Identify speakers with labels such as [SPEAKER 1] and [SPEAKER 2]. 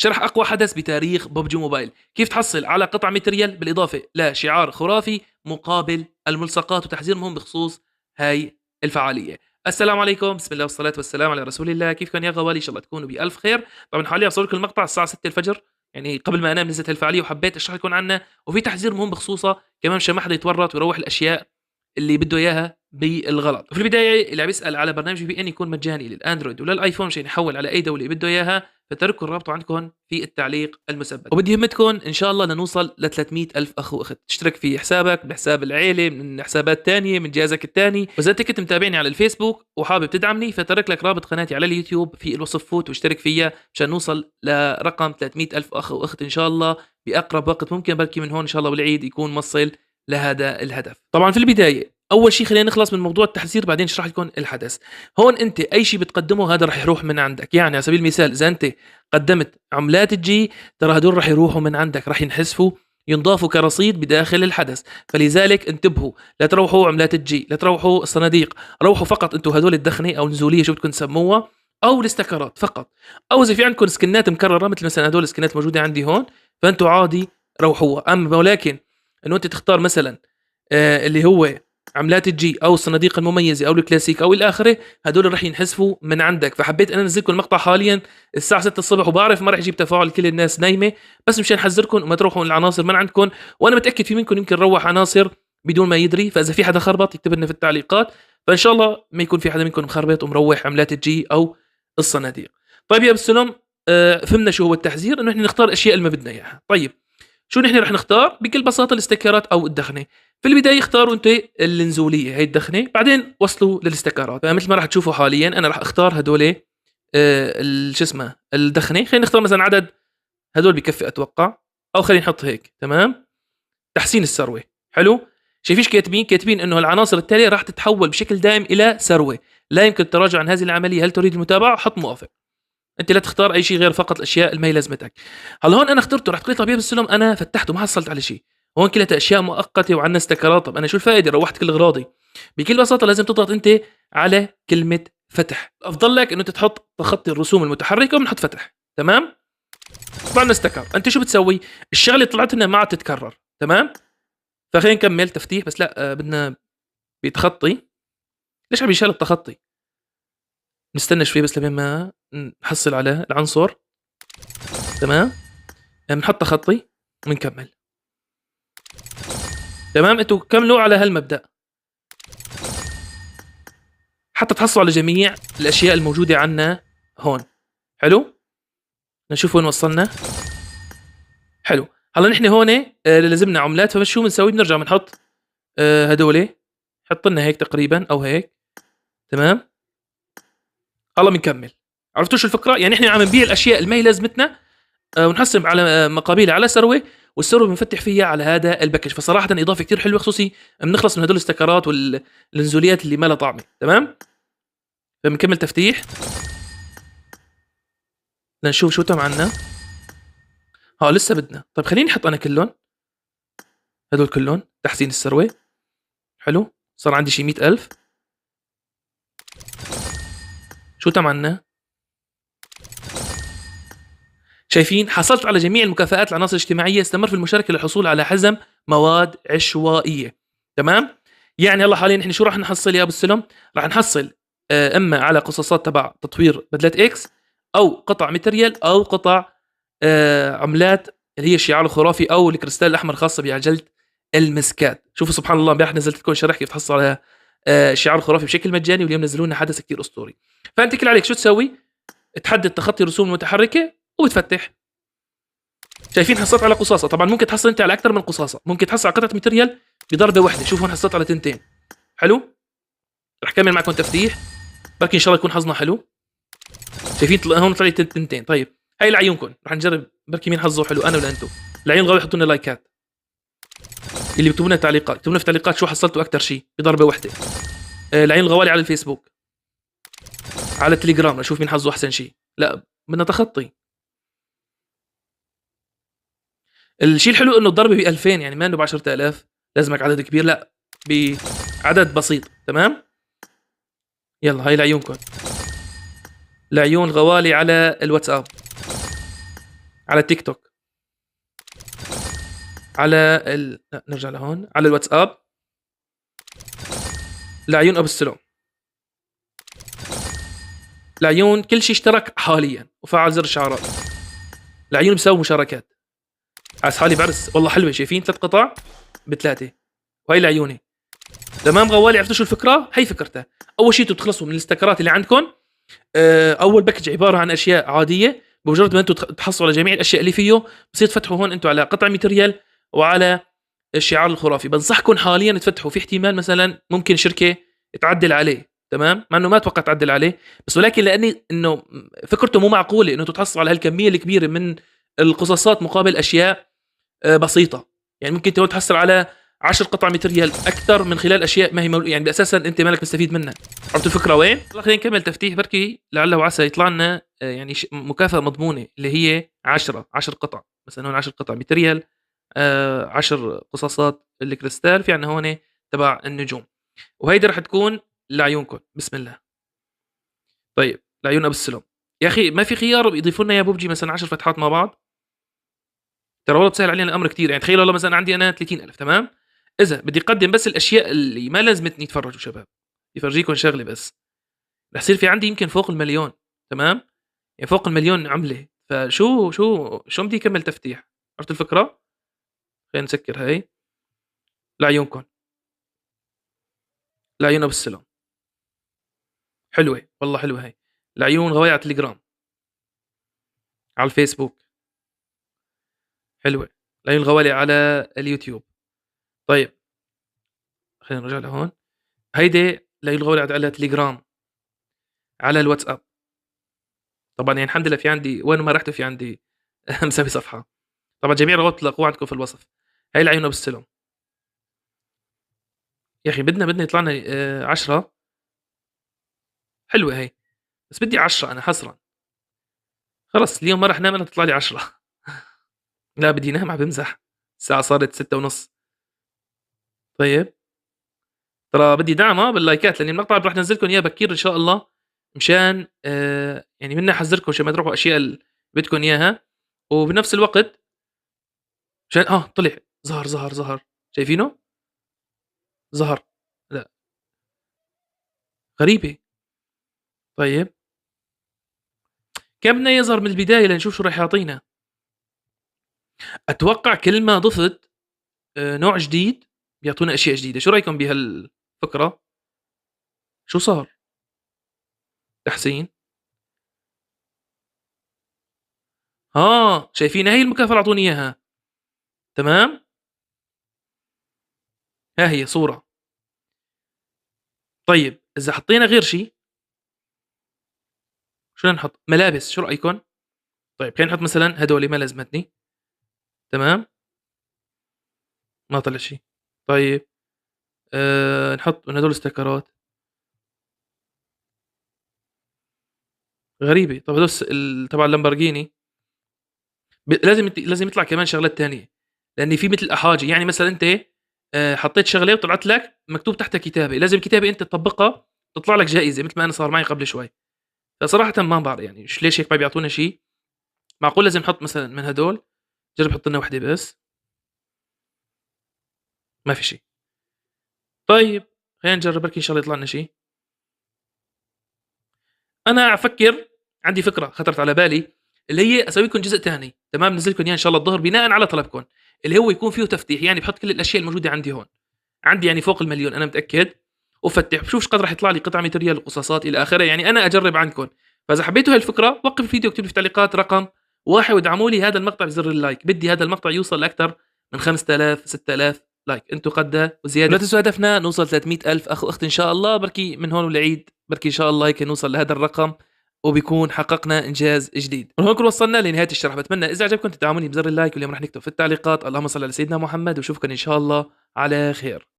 [SPEAKER 1] شرح أقوى حدث بتاريخ ببجي موبايل، كيف تحصل على قطع ماتريال بالإضافة لشعار خرافي مقابل الملصقات وتحذير مهم بخصوص هاي الفعالية. السلام عليكم، بسم الله والصلاة والسلام على رسول الله. كيفكم يا غوالي؟ إن شاء الله تكونوا بألف خير. طبعا حاليا أصور لكم المقطع الساعة 6 الفجر، يعني قبل ما أنام نزلت الفعالية وحبيت أشرح لكم عنها، وفي تحذير مهم بخصوصها كمان مشان ما حدا يتورط ويروح الأشياء اللي بده اياها بالغلط. وفي البدايه اللي عم يسال على برنامج في بي ان يكون مجاني للاندرويد وللايفون مشان يحول على اي دوله بده اياها، فتركوا الرابط عندكم في التعليق المثبت. وبدي همتكم ان شاء الله لنوصل ل 300 الف اخ واخت. تشترك في حسابك بحساب العيله، من حسابات تانية، من جهازك الثاني. واذا انت كنت متابعني على الفيسبوك وحابب تدعمني، فترك لك رابط قناتي على اليوتيوب في الوصف، فوت واشترك فيها مشان نوصل لرقم 300 الف اخ واخت ان شاء الله باقرب وقت ممكن. بلكي من هون ان شاء الله والعيد يكون موصل لهذا الهدف. طبعا في البدايه اول شيء خلينا نخلص من موضوع التحذير، بعدين اشرح لكم الحدث. هون انت اي شيء بتقدمه هذا رح يروح من عندك. يعني على سبيل المثال اذا انت قدمت عملات الجي، ترى هدول رح يروحوا من عندك، رح ينحسفوا ينضافوا كرصيد بداخل الحدث. فلذلك انتبهوا، لا تروحوا عملات الجي، لا تروحوا الصناديق، روحوا فقط انتم هدول الدخنه او النزوليه شو بدكم تسموها، او الاستكرات فقط. او اذا في عندكم سكنات مكرره مثل مثلا هدول السكنات موجوده عندي هون، فانتم عادي روحوها. اما ولكن انه انت تختار مثلا اللي هو عملات الجي او الصناديق المميزه او الكلاسيك او الى اخره، هدول رح ينحسفوا من عندك. فحبيت انا انزل لكم المقطع حاليا الساعه 6 الصبح، وبعرف ما رح يجيب تفاعل، كل الناس نايمه، بس مشان احذركم وما تروحوا العناصر من عندكم. وانا متاكد في منكم يمكن روح عناصر بدون ما يدري، فاذا في حدا خربط يكتب لنا في التعليقات، فان شاء الله ما يكون في حدا منكم مخربط ومروح عملات الجي او الصناديق. طيب يا بالسلام، فهمنا شو هو التحذير، انه احنا نختار الاشياء اللي ما بدنا اياها. طيب شو نحن رح نختار؟ بكل بساطه الاستيكرات او الدخنه. في البدايه اختاروا انت النزوليه هي الدخنه، بعدين وصلوا للاستيكرات. فمثل ما رح تشوفوا حاليا انا رح اختار هدول شو اسمه الدخنه. خلينا نختار مثلا عدد، هدول بكفي اتوقع، او خلينا نحط هيك. تمام. تحسين الثروه، حلو. شايفين ايش كاتبين؟ كاتبين انه العناصر التاليه راح تتحول بشكل دائم الى ثروه، لا يمكن التراجع عن هذه العمليه، هل تريد المتابعه؟ حط موافق. انت لا تختار اي شيء غير فقط الاشياء اللي ما هي لازمتك. هلا هون انا اخترته، رح تقولي طب يا بالسلم انا فتحته ما حصلت على شيء، هون كلها اشياء مؤقته وعنا استكرات، طب انا شو الفائده؟ روحت كل اغراضي. بكل بساطه لازم تضغط انت على كلمه فتح. افضل لك انه انت تحط تخطي الرسوم المتحركه وبنحط فتح. تمام. طبعا استكر، انت شو بتسوي؟ الشغله اللي طلعت لنا ما عاد تتكرر. تمام. فخلينا نكمل تفتيح، بس لا بدنا بتخطي. ليش عم يشال التخطي؟ نستنى شوي بس لما ما نحصل على العنصر. تمام. بنحط تخطي وبنكمل. تمام. انتوا كملوا على هالمبدأ حتى تحصلوا على جميع الاشياء الموجودة عنا هون. حلو. نشوف وين وصلنا. حلو. هلا نحن هون لازمنا عملات، فبس شو بنسوي؟ بنرجع بنحط هدول، حط لنا هيك تقريبا او هيك. تمام. هلا بنكمل. عرفتوا شو الفكرة؟ يعني احنا عم نبيع الاشياء اللي ما هي لازمتنا ونحسب على مقابلها على ثروه، والثروه بنفتح فيها على هذا الباكج. فصراحه اضافه كثير حلوه، خصوصي بنخلص من هدول الاستكرات والنزوليات اللي ما لها طعمه. تمام. فبنكمل تفتيح لنشوف شو تم عنا. لسه بدنا. طيب خليني احط انا كلهم، هدول كلهم تحسين الثروه. حلو. صار عندي شي 100,000. شو تم عنا؟ شايفين؟ حصلت على جميع المكافآت العناصر الاجتماعيه، استمر في المشاركه للحصول على حزم مواد عشوائيه. تمام. يعني هلا حاليا احنا شو راح نحصل يا ابو السلم؟ راح نحصل اما على قصاصات تبع تطوير بدلات اكس، او قطع ماتريال، او قطع عملات اللي هي الشعار الخرافي او الكريستال الاحمر خاصه بعجله المسكات. شوفوا سبحان الله، امبارح نزلت لكم شرح كيف تحصل على الشعار الخرافي بشكل مجاني، واليوم نزلوا لنا حدث كثير اسطوري. فانت كل عليك شو تسوي؟ تحدد تخطي الرسوم المتحركه وبتفتح. شايفين؟ حصلت على قصاصه. طبعا ممكن تحصل انت على اكثر من قصاصه، ممكن تحصل على قطعه ماتريال بضربه واحده. شوفوا هون حصلت على تنتين. حلو. رح كمل معكم تفتيح، بركي ان شاء الله يكون حظنا حلو. شايفين هون طلع لي تنتين. طيب هاي لعيونكم، رح نجرب بركي مين حظه حلو، انا ولا انتم. العيون غاوي يحطوا لنا لايكات، اللي بيكتبوا لنا تعليقات اكتبوا لنا في التعليقات شو حصلتوا اكثر شيء بضربه واحده. العيون الغوالي على الفيسبوك، على التليجرام نشوف مين حظه احسن شيء. لا بدنا تخطي. الشيء الحلو انه الضربه ب 2000، يعني ما انه ب 10,000 لازمك عدد كبير، لا بعدد بسيط. تمام. يلا هاي لعيونكم، لعيون غوالي على الواتساب. على التيك توك، على نرجع لهون، على الواتساب لعيون أبو السلوم، لعيون كل شي اشترك حاليًا وفعّل زر الشعارات، لعيون مسوي مشاركات، حاس حالي بعرس والله حلوة شايفين 3 قطع ب3 وهي لعيوني. تمام غوالي عرفتوا شو الفكرة؟ هي فكرتها، أول شي أنتم تخلصوا من الاستيكرات اللي عندكم، أول باكج عبارة عن أشياء عادية، بمجرد ما أنتم تحصلوا على جميع الأشياء اللي فيه بصير تفتحوا هون أنتم على قطع 100 ريال وعلى الشعار الخرافي. بنصحكم حاليًا تفتحوا، في احتمال مثلًا ممكن شركة تعدل عليه، تمام؟ مع إنه ما أتوقع تعدل عليه، بس ولكن لأني إنه فكرته مو معقولة إنه أنتم تحصلوا على هالكمية الكبيرة من القصاصات مقابل أشياء بسيطة. يعني ممكن تحصل على 10 قطع متريال أكتر من خلال أشياء ما هي يعني أساسًا أنت مالك مستفيد منها. عرفت الفكرة وين؟ يالّا خلينا نكمل تفتيح بركي لعل وعسى يطلع لنا يعني مكافأة مضمونة اللي هي 10 قطع، مثلًا هون 10 قطع متريال، 10 قصاصات الكريستال، في عندنا هون تبع النجوم، وهيدي راح تكون لعيونكم. بسم الله. طيب لعيون أبو السلم، يا أخي ما في خيار يضيفوا لنا يا بوبجي مثلًا 10 فتحات مع بعض؟ ترى والله بتسهل علينا الأمر كتير. يعني تخيل والله مثلًا عندي أنا 30,000 تمام، إذا بدي أقدّم بس الأشياء اللي ما لازمتني تفرجوا شباب، بدي أفرجيكم شغلة بس، رح يصير في عندي يمكن فوق ال1,000,000 تمام، يعني فوق ال1,000,000 عملة، فشو بدي أكمّل تفتيح، عرفت الفكرة؟ خلينا نسكر هاي لعيونكم، لعيون أبو السلم، حلوة والله حلوة هاي، لعيون غواية على التليجرام، على الفيسبوك، حلوة، لعيون الغوالي على اليوتيوب. طيب خلينا نرجع لهون، هيدي لعيون الغوالي على تليجرام، على الواتساب. طبعًا يعني الحمد لله في عندي وين ما رحت في عندي مسوي صفحة. طبعًا جميع الروابط تلاقوها عندكم في الوصف. هاي العيون أبو السلم. يا أخي بدنا يطلع لنا 10 حلوة هي، بس بدي 10 أنا حصرًا. خلص اليوم ما راح نام إلا تطلع لي 10. لا بدي نام عم بامزح. الساعة صارت 6:30. طيب، ترى بدي دعم باللايكات لأني المقطع راح انزل لكم إياه بكير إن شاء الله، مشان يعني منّي أحذّركم عشان ما تروحوا أشياء بدكم إياها، وبنفس الوقت مشان طلع ظهر شايفينه؟ ظهر. لأ غريبة. طيب كان بدنا يظهر من البداية لنشوف شو راح يعطينا. أتوقع كل ما ضفت نوع جديد بيعطونا أشياء جديدة. شو رأيكم بهالفكرة؟ شو صار؟ تحسين؟ شايفين هي المكافأة اللي أعطوني إياها، تمام؟ ها هي صورة. طيب إذا حطينا غير شي، شو بدنا نحط؟ ملابس، شو رأيكم؟ طيب خلينا نحط مثلًا هدول ما لازمتني، تمام؟ ما طلع شي. طيب نحط من هدول استيكرات، غريبة. طب هدول تبع اللامبورجيني لازم يطلع كمان شغلات تانية، لأن في مثل أحاجي. يعني مثلًا أنت حطيت شغلة وطلعت لك مكتوب تحتها كتابة، لازم الكتابة أنت تطبّقها تطلع لك جائزة مثل ما أنا صار معي قبل شوي. فصراحةً ما بعرف يعني ليش هيك ما بيعطونا شي. معقول لازم نحط مثلًا من هدول، جرب حط لنا وحدة بس، ما في شي. طيب خلينا نجرب بركي إن شاء الله يطلع لنا شي. أنا أفكر، عندي فكرة خطرت على بالي، اللي هي أسوي لكم جزء تاني، تمام؟ ننزل لكم إياه إن شاء الله الضهر بناءً على طلبكم، اللي هو يكون فيه تفتيح. يعني باحط كل الأشياء الموجودة عندي هون، عندي يعني فوق ال1,000,000 أنا متأكد، وأفتح باشوف إيش قد راح يطلع لي قطع ماتيريال وقصاصات إلى آخره. يعني أنا أجرب عندكم. فإذا حبيتوا هاي الفكرة وقف الفيديو واكتب لي في التعليقات رقم 1 وادعموا لي هذا المقطع بزر اللايك. بدي هذا المقطع يوصل لأكثر من 5000 6000 لايك، أنتم قدّا وزيادة. ولا تنسوا هدفنا نوصل 300,000 أخ وأخت إن شاء الله. بركي من هون ولعيد بركي إن شاء الله هيك نوصل لهذا الرقم وبيكون حققنا إنجاز جديد. وهون نكون وصلنا لنهاية الشرح. بتمنى إذا عجبكم تدعموني بزر اللايك، واليوم رح نكتب في التعليقات اللهم صل على سيدنا محمد، واشوفكم إن شاء الله على خير.